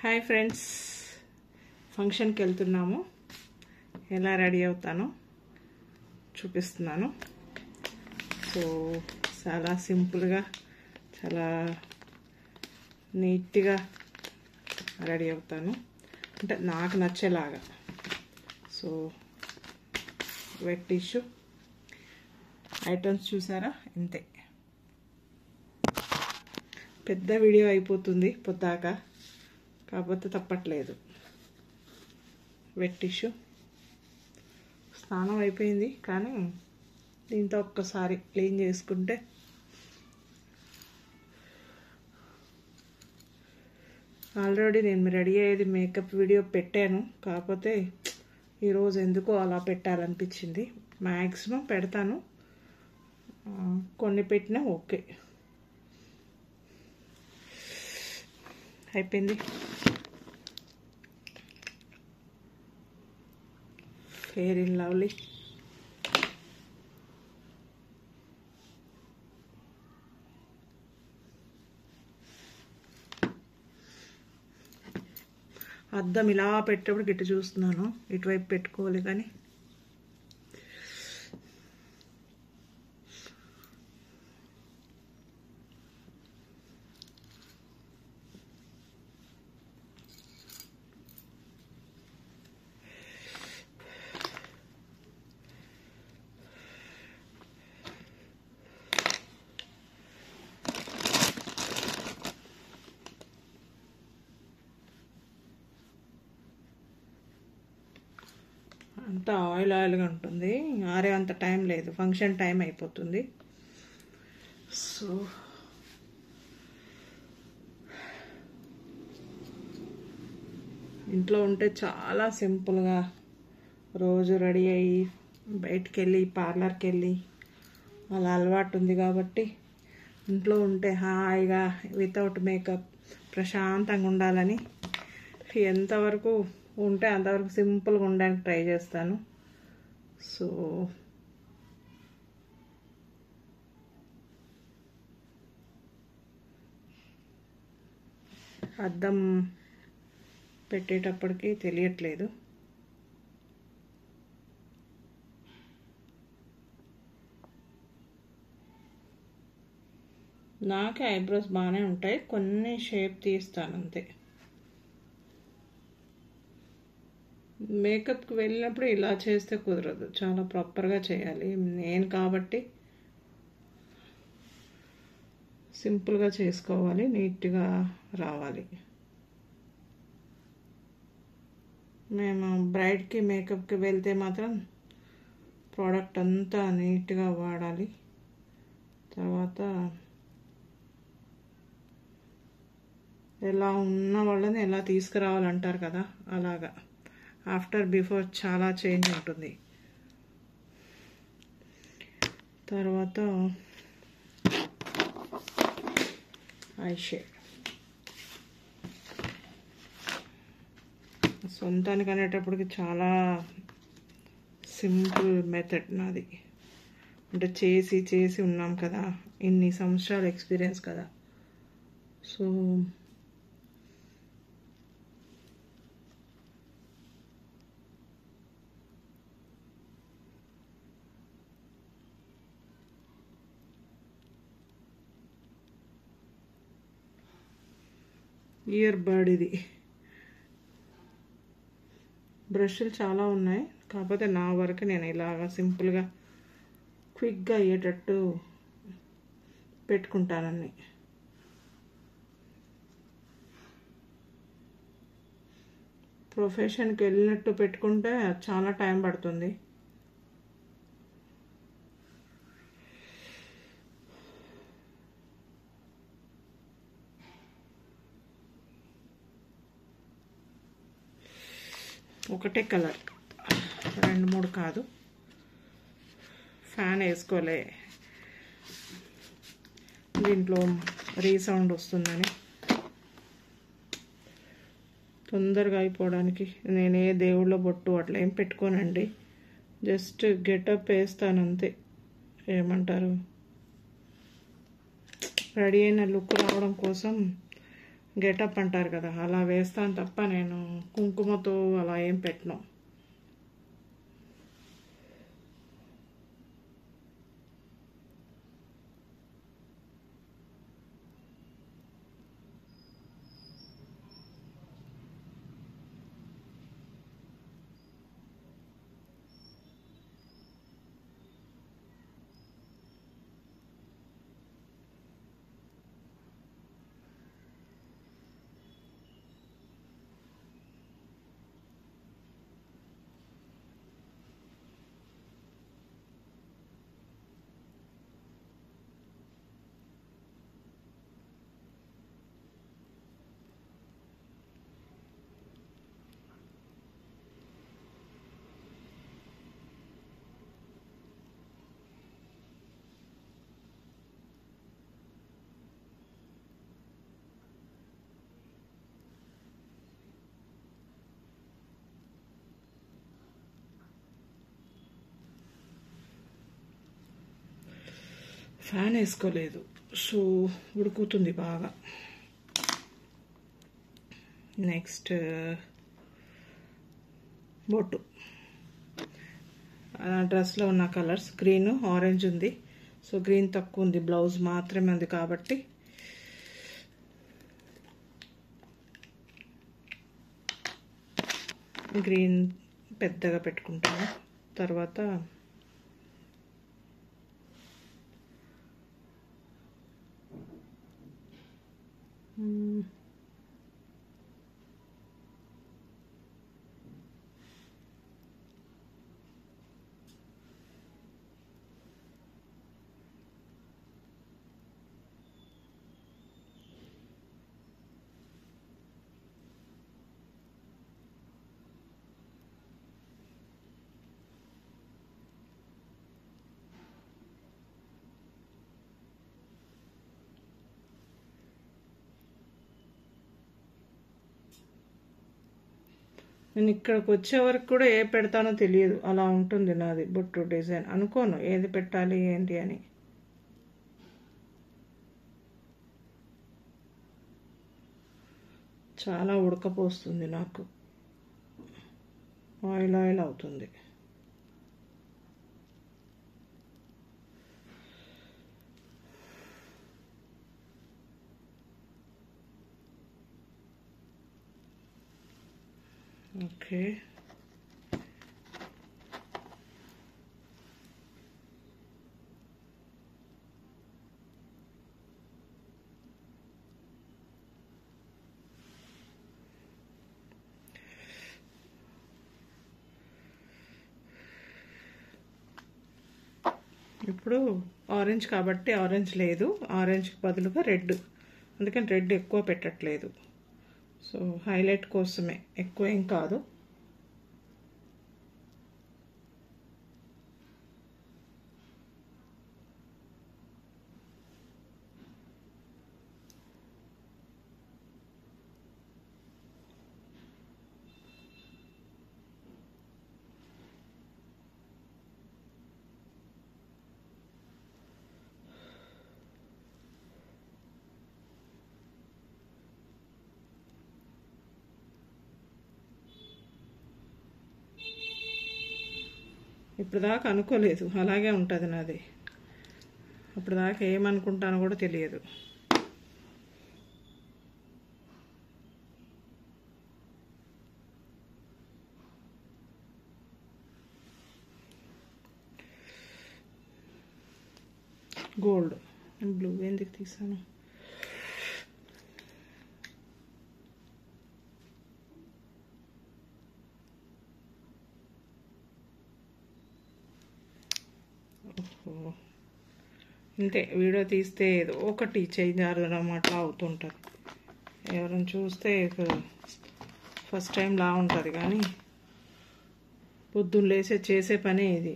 Hi friends, ఫంక్షన్కి వెళ్తున్నాము. ఎలా రెడీ అవుతానో చూపిస్తున్నాను. సో చాలా సింపుల్గా, చాలా నీట్గా రెడీ అవుతాను, అంటే నాకు నచ్చేలాగా. సో వెట్ టిష్యూ ఐటమ్స్ చూసారా, ఇంతే. పెద్ద వీడియో అయిపోతుంది పొద్దాక, కాకపోతే తప్పట్లేదు. వెట్ టిష్యూ, స్నానం అయిపోయింది, కానీ దీంతో ఒక్కసారి క్లీన్ చేసుకుంటే ఆల్రెడీ నేను రెడీ అయ్యేది మేకప్ వీడియో పెట్టాను, కాకపోతే ఈరోజు ఎందుకో అలా పెట్టాలనిపించింది. మ్యాక్సిమం పెడతాను, కొన్ని పెట్టినా ఓకే. అయిపోయింది. Fair and lovely. అద్దం ఇలా పెట్టేప్పుడు గిట్ట చూస్తున్నాను, ఇటువైపు పెట్టుకోవాలి కానీ అంతా ఆయిల్గా ఉంటుంది. ఆరే అంత టైం లేదు, ఫంక్షన్ టైం అయిపోతుంది. సో ఇంట్లో ఉంటే చాలా సింపుల్గా రోజు రెడీ అయ్యి బయటికి వెళ్ళి పార్లర్కి వెళ్ళి అలా అలవాటు ఉంది కాబట్టి, ఇంట్లో ఉంటే హాయిగా వితౌట్ మేకప్ ప్రశాంతంగా ఉండాలని ఎంతవరకు ఉంటే అంతవరకు సింపుల్గా ఉండడానికి ట్రై చేస్తాను. సో అద్దం పెట్టేటప్పటికి తెలియట్లేదు. నాకే ఐబ్రోస్ బాగానే ఉంటాయి, కొన్ని షేప్ తీస్తాను అంతే. మేకప్కి వెళ్ళినప్పుడు ఇలా చేస్తే కుదరదు, చాలా ప్రాపర్గా చేయాలి. నేను కాబట్టి సింపుల్గా చేసుకోవాలి, నీట్గా రావాలి. మేము బ్రైడ్కి మేకప్కి వెళ్తే మాత్రం ప్రోడక్ట్ అంతా నీట్గా వాడాలి. తర్వాత ఎలా ఉన్న వాళ్ళని ఎలా తీసుకురావాలంటారు కదా, అలాగా ఆఫ్టర్ బిఫోర్ చాలా చేంజ్ ఉంటుంది. తర్వాత ఐ షేడ్ సొంతానికి అనేటప్పటికి చాలా సింపుల్ మెథడ్ నాది, అంటే చేసి చేసి ఉన్నాం కదా, ఇన్ని సంవత్సరాల ఎక్స్పీరియన్స్ కదా. సో ఇయర్ బడ్, ఇది బ్రష్లు చాలా ఉన్నాయి, కాకపోతే నా వరకు నేను ఇలాగా సింపుల్గా క్విక్గా అయ్యేటట్టు పెట్టుకుంటానని. ప్రొఫెషన్కి వెళ్ళినట్టు పెట్టుకుంటే చాలా టైం పడుతుంది. ఒకటే కలర్, 2-3 కాదు. ఫ్యాన్ వేసుకోలే, దీంట్లో రీసౌండ్ వస్తుందని. తొందరగా అయిపోవడానికి నేనే దేవుళ్ళ బొట్టు అట్లా ఏం పెట్టుకోనండి, జస్ట్ గెటప్ వేస్తాను అంతే. ఏమంటారు, రెడీ అయిన లుక్ రావడం కోసం గెటప్ అంటారు కదా, అలా వేస్తాను తప్ప నేను కుంకుమతో అలా ఏం పెట్టను. ఫ్యాన్ వేసుకోలేదు, సో ఉడుకుతుంది బాగా. నెక్స్ట్ బొట్టు. డ్రెస్లో ఉన్న కలర్స్ గ్రీన్, ఆరెంజ్ ఉంది. సో గ్రీన్ తక్కువ ఉంది, బ్లౌజ్ మాత్రమే ఉంది కాబట్టి గ్రీన్ పెద్దగా పెట్టుకుంటాను. తర్వాత నేను ఇక్కడికి వచ్చే వరకు కూడా ఏ పెడతానో తెలియదు, అలా ఉంటుంది నాది బొట్టు డిజైన్. అనుకోను ఏది పెట్టాలి ఏంటి అని. చాలా ఉడకపోస్తుంది నాకు, ఆయిల్ ఆయిల్ అవుతుంది. ఓకే, ఇప్పుడు ఆరెంజ్ కాబట్టి ఆరెంజ్ లేదు, ఆరెంజ్కి బదులుగా రెడ్, అందుకని రెడ్ ఎక్కువ పెట్టట్లేదు. సో హైలైట్ కోసమే, ఎక్కువ ఏం కాదు. ఇప్పుడు దాకా అనుకోలేదు, అలాగే ఉంటుంది నాది. అప్పుడు దాకా ఏమనుకుంటానో కూడా తెలియదు. గోల్డ్, బ్లూ ఎందుకు తీసాను? అంతే, వీడియో తీస్తే ఏదో ఒకటి చేంజ్ అవ్వడం అట్లా అవుతుంటుంది. ఎవరైనా చూస్తే ఫస్ట్ టైం లా ఉంటుంది, కానీ పొద్దున్న లేసే చేసే పనే ఇది.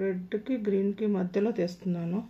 రెడ్కి గ్రీన్కి మధ్యలో తెస్తున్నాను.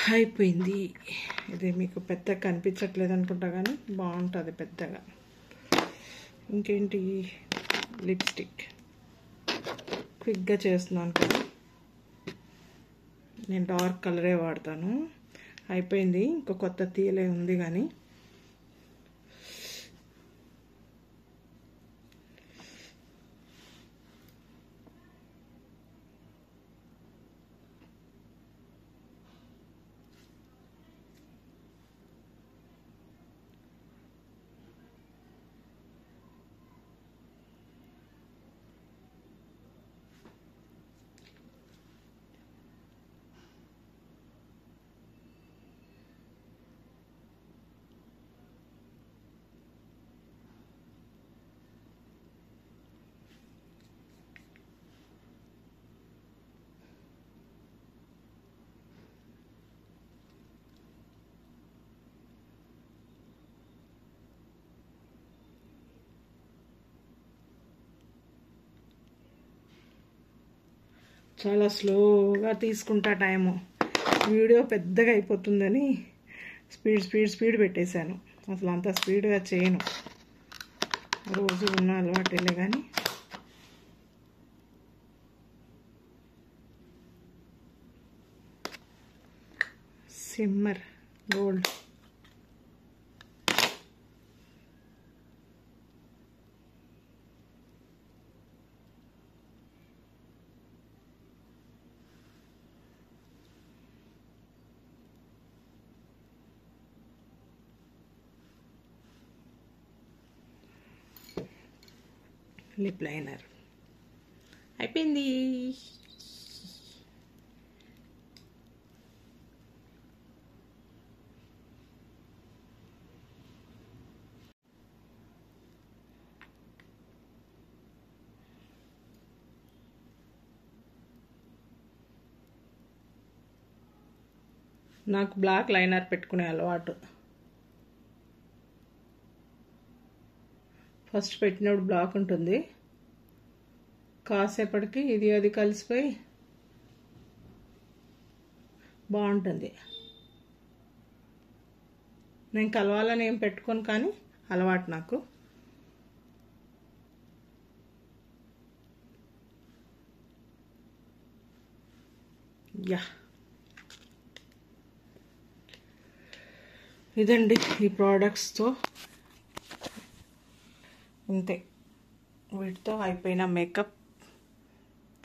అయిపోయింది. ఇది మీకు పెద్దగా కనిపించట్లేదు అనుకుంటా, కానీ బాగుంటుంది పెద్దగా. ఇంకేంటి, లిప్స్టిక్ క్విక్గా చేస్తున్నాను కదా, నేను డార్క్ కలరే వాడతాను. అయిపోయింది, ఇంకో కొత్త తీయలే ఉంది కానీ చాలా స్లోగా తీసుకుంటా టైము. వీడియో పెద్దగా అయిపోతుందని స్పీడ్ పెట్టేశాను. అసలు అంత స్పీడ్గా చేయను, రోజు ఉన్న అలవాటేలే కానీ. సిమ్మర్ గోల్డ్ లిప్ లైనర్ అయిపోయింది. నాకు బ్లాక్ లైనర్ పెట్టుకునే అలవాటు. ఫస్ట్ పెట్టినప్పుడు బ్లాక్ ఉంటుంది, కాసేపటికి ఇది అది కలిసిపోయి బాగుంటుంది. నేను కలవాలని ఏం పెట్టుకోను, కానీ అలవాటు నాకు. యా, ఇదండి ఈ ప్రోడక్ట్స్తో. అంతే, వీటితో అయిపోయిన మేకప్.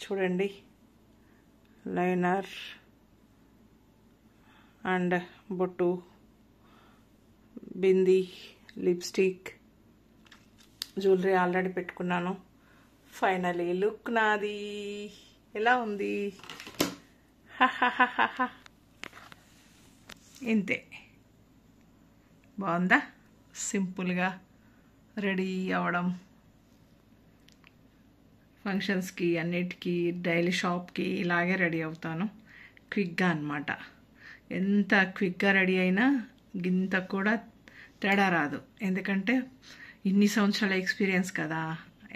చూడండి, లైనర్ అండ్ బొట్టు, బింది, లిప్స్టిక్, జ్యువెలరీ ఆల్రెడీ పెట్టుకున్నాను. ఫైనలీ లుక్ నాది ఎలా ఉంది? ఇంతే, బాగుందా? సింపుల్గా రెడీ అవ్వడం, ఫంక్షన్స్కి అన్నిటికీ, డైలీ షాప్కి ఇలాగే రెడీ అవుతాను, క్విక్గా అన్నమాట. ఎంత క్విక్గా రెడీ అయినా గింత కూడా తేడా రాదు, ఎందుకంటే ఇన్ని సంవత్సరాల ఎక్స్పీరియన్స్ కదా,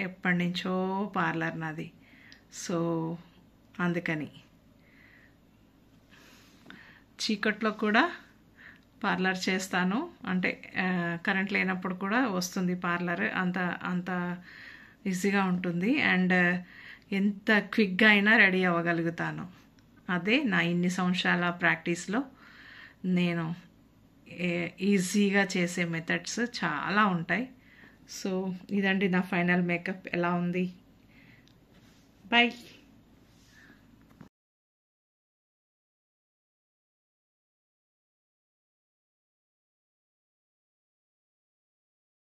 ఎప్పటి నుంచో పార్లర్ నాది. సో అందుకని చీకట్లో కూడా పార్లర్ చేస్తాను, అంటే కరెంట్ లేనప్పుడు కూడా వస్తుంది పార్లర్, అంత ఈజీగా ఉంటుంది. అండ్ ఎంత క్విక్గా అయినా రెడీ అవ్వగలుగుతాను. అదే నా ఇన్ని సంవత్సరాల ప్రాక్టీస్లో నేను ఈజీగా చేసే మెథడ్స్ చాలా ఉంటాయి. సో ఇదండి నా ఫైనల్ మేకప్. ఎలా ఉంది? బై.